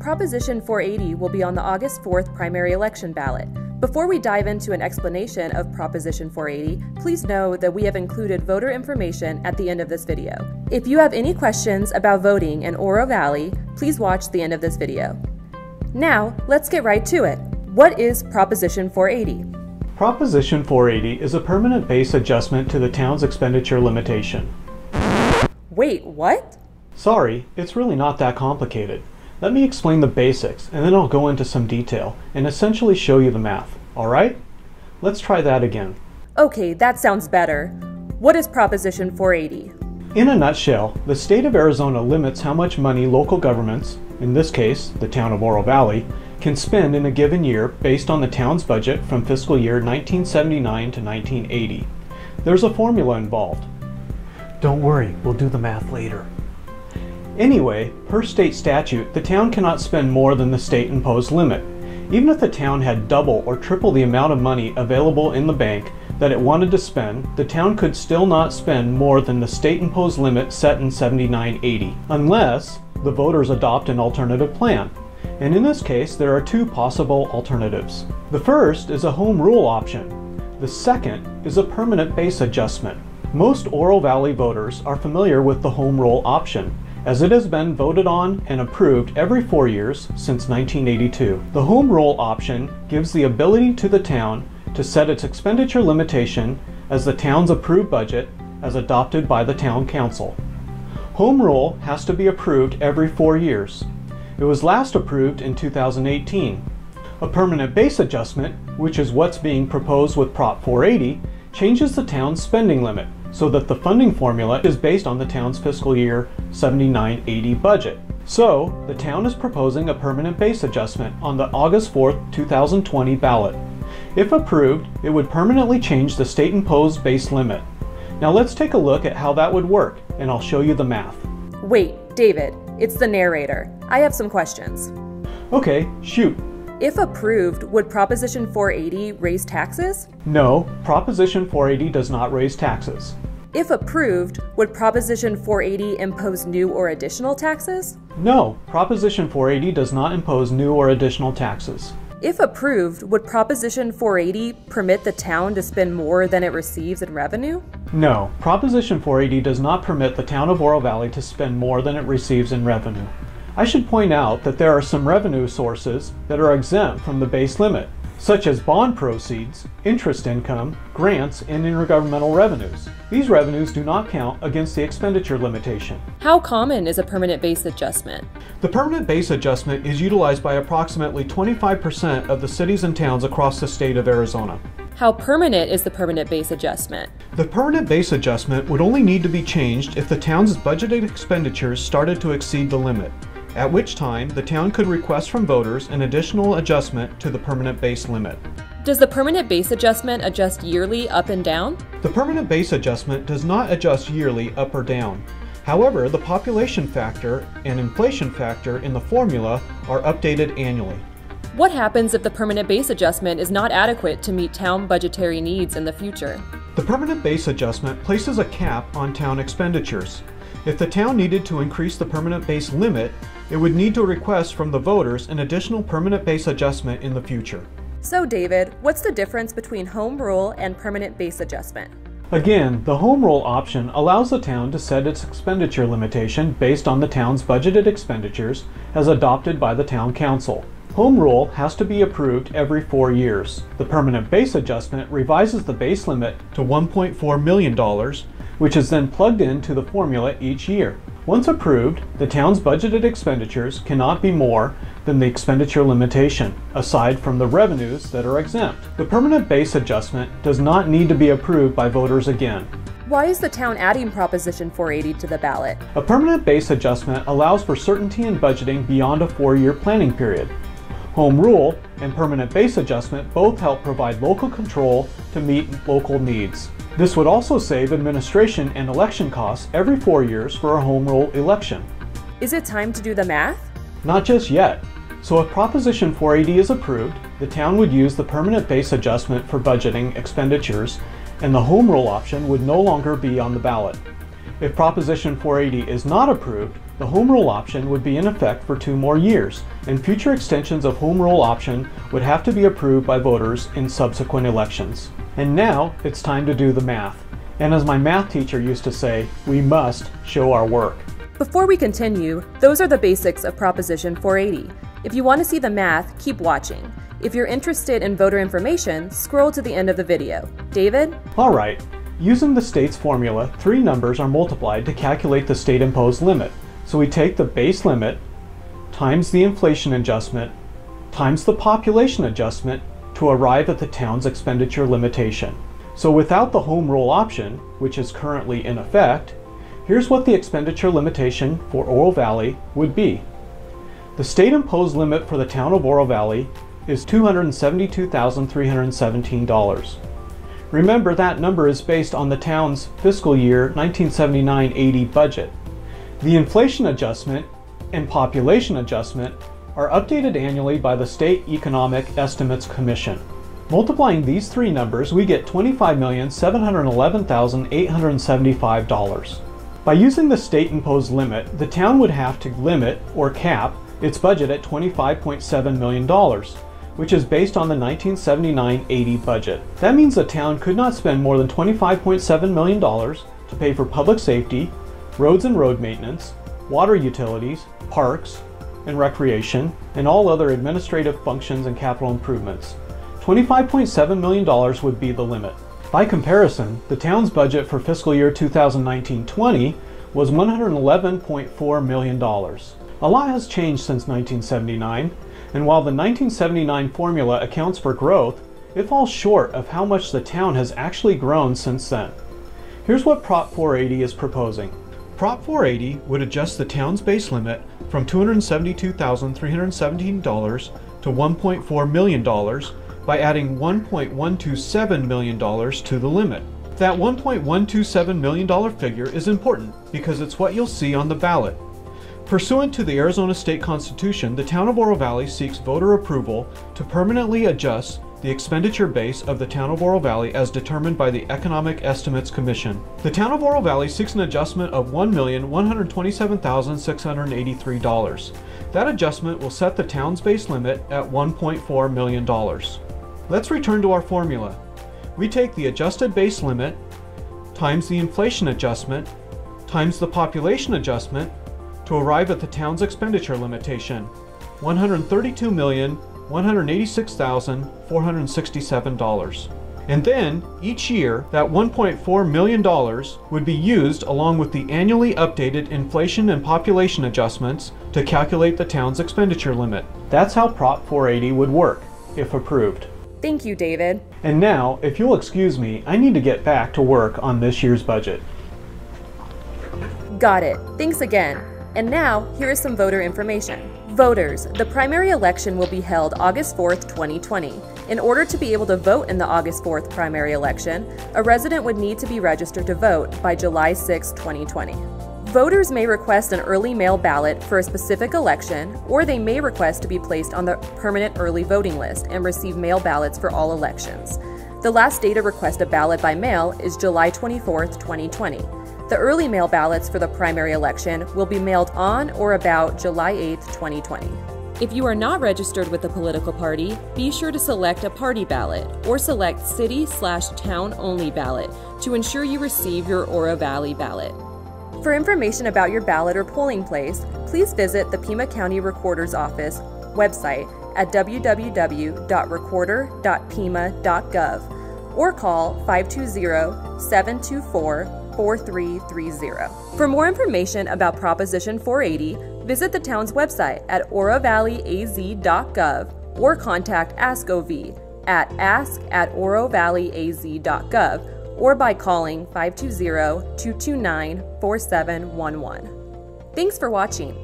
Proposition 480 will be on the August 4th primary election ballot. Before we dive into an explanation of Proposition 480, please know that we have included voter information at the end of this video. If you have any questions about voting in Oro Valley, please watch the end of this video. Now, let's get right to it. What is Proposition 480? Proposition 480 is a permanent base adjustment to the town's expenditure limitation. Wait, what? Sorry, it's really not that complicated. Let me explain the basics, and then I'll go into some detail and essentially show you the math, alright? Let's try that again. Okay, that sounds better. What is Proposition 480? In a nutshell, the state of Arizona limits how much money local governments, in this case, the town of Oro Valley, can spend in a given year based on the town's budget from fiscal year 1979 to 1980. There's a formula involved. Don't worry, we'll do the math later. Anyway, per state statute, the town cannot spend more than the state-imposed limit. Even if the town had double or triple the amount of money available in the bank that it wanted to spend, the town could still not spend more than the state-imposed limit set in 79-80, unless the voters adopt an alternative plan. And in this case, there are two possible alternatives. The first is a home rule option. The second is a permanent base adjustment. Most Oro Valley voters are familiar with the home rule option, as it has been voted on and approved every 4 years since 1982. The home rule option gives the ability to the town to set its expenditure limitation as the town's approved budget as adopted by the town council. Home rule has to be approved every 4 years. It was last approved in 2018. A permanent base adjustment, which is what's being proposed with Prop 480, changes the town's spending limit so that the funding formula is based on the town's fiscal year 79-80 budget. So, the town is proposing a permanent base adjustment on the August 4th, 2020 ballot. If approved, it would permanently change the state-imposed base limit. Now let's take a look at how that would work, and I'll show you the math. Wait, David, it's the narrator. I have some questions. Okay, shoot. If approved, would Proposition 480 raise taxes? No, Proposition 480 does not raise taxes. If approved, would Proposition 480 impose new or additional taxes? No, Proposition 480 does not impose new or additional taxes. If approved, would Proposition 480 permit the town to spend more than it receives in revenue? No, Proposition 480 does not permit the town of Oro Valley to spend more than it receives in revenue. I should point out that there are some revenue sources that are exempt from the base limit, such as bond proceeds, interest income, grants, and intergovernmental revenues. These revenues do not count against the expenditure limitation. How common is a permanent base adjustment? The permanent base adjustment is utilized by approximately 25% of the cities and towns across the state of Arizona. How permanent is the permanent base adjustment? The permanent base adjustment would only need to be changed if the town's budgeted expenditures started to exceed the limit, at which time the town could request from voters an additional adjustment to the permanent base limit. Does the permanent base adjustment adjust yearly up and down? The permanent base adjustment does not adjust yearly up or down. However, the population factor and inflation factor in the formula are updated annually. What happens if the permanent base adjustment is not adequate to meet town budgetary needs in the future? The permanent base adjustment places a cap on town expenditures. If the town needed to increase the permanent base limit, it would need to request from the voters an additional permanent base adjustment in the future. So David, what's the difference between home rule and permanent base adjustment? Again, the home rule option allows the town to set its expenditure limitation based on the town's budgeted expenditures as adopted by the town council. Home rule has to be approved every 4 years. The permanent base adjustment revises the base limit to $1.4 million, which is then plugged into the formula each year. Once approved, the town's budgeted expenditures cannot be more than the expenditure limitation, aside from the revenues that are exempt. The permanent base adjustment does not need to be approved by voters again. Why is the town adding Proposition 480 to the ballot? A permanent base adjustment allows for certainty in budgeting beyond a 4-year planning period. Home rule and permanent base adjustment both help provide local control to meet local needs. This would also save administration and election costs every 4 years for a home rule election. Is it time to do the math? Not just yet. So if Proposition 480 is approved, the town would use the permanent base adjustment for budgeting expenditures, and the home rule option would no longer be on the ballot. If Proposition 480 is not approved, the home rule option would be in effect for 2 more years, and future extensions of home rule option would have to be approved by voters in subsequent elections. And now it's time to do the math. And as my math teacher used to say, we must show our work. Before we continue, those are the basics of Proposition 480. If you want to see the math, keep watching. If you're interested in voter information, scroll to the end of the video. David? All right. Using the state's formula, 3 numbers are multiplied to calculate the state-imposed limit. So we take the base limit times the inflation adjustment times the population adjustment to arrive at the town's expenditure limitation. So without the home rule option, which is currently in effect, here's what the expenditure limitation for Oro Valley would be. The state-imposed limit for the town of Oro Valley is $272,317. Remember, that number is based on the town's fiscal year 1979-80 budget. The inflation adjustment and population adjustment are updated annually by the State Economic Estimates Commission. Multiplying these 3 numbers, we get $25,711,875. By using the state-imposed limit, the town would have to limit, or cap, its budget at $25.7 million, which is based on the 1979-80 budget. That means the town could not spend more than $25.7 million to pay for public safety, roads and road maintenance, water utilities, parks and recreation, and all other administrative functions and capital improvements. $25.7 million would be the limit. By comparison, the town's budget for fiscal year 2019-20 was $111.4 million. A lot has changed since 1979, and while the 1979 formula accounts for growth, it falls short of how much the town has actually grown since then. Here's what Prop 480 is proposing. Prop 480 would adjust the town's base limit from $272,317 to $1.4 million by adding $1.127 million to the limit. That $1.127 million figure is important because it's what you'll see on the ballot. Pursuant to the Arizona State Constitution, the town of Oro Valley seeks voter approval to permanently adjust the expenditure base of the town of Oro Valley as determined by the Economic Estimates Commission. The town of Oro Valley seeks an adjustment of $1,127,683. That adjustment will set the town's base limit at $1.4 million. Let's return to our formula. We take the adjusted base limit times the inflation adjustment times the population adjustment to arrive at the town's expenditure limitation, $132,186,467. And then, each year, that $1.4 million would be used along with the annually updated inflation and population adjustments to calculate the town's expenditure limit. That's how Prop 480 would work, if approved. Thank you, David. And now, if you'll excuse me, I need to get back to work on this year's budget. Got it. Thanks again. And now, here is some voter information. Voters, the primary election will be held August 4th, 2020. In order to be able to vote in the August 4th primary election, a resident would need to be registered to vote by July 6, 2020. Voters may request an early mail ballot for a specific election, or they may request to be placed on the permanent early voting list and receive mail ballots for all elections. The last day to request a ballot by mail is July 24th, 2020. The early mail ballots for the primary election will be mailed on or about July 8, 2020. If you are not registered with a political party, be sure to select a party ballot or select city/town only ballot to ensure you receive your Oro Valley ballot. For information about your ballot or polling place, please visit the Pima County Recorder's Office website at www.recorder.pima.gov or call 520-724-4330. For more information about Proposition 480, visit the town's website at orovalleyaz.gov or contact AskOV at ask@orovalleyaz.gov or by calling 520-229-4711. Thanks for watching.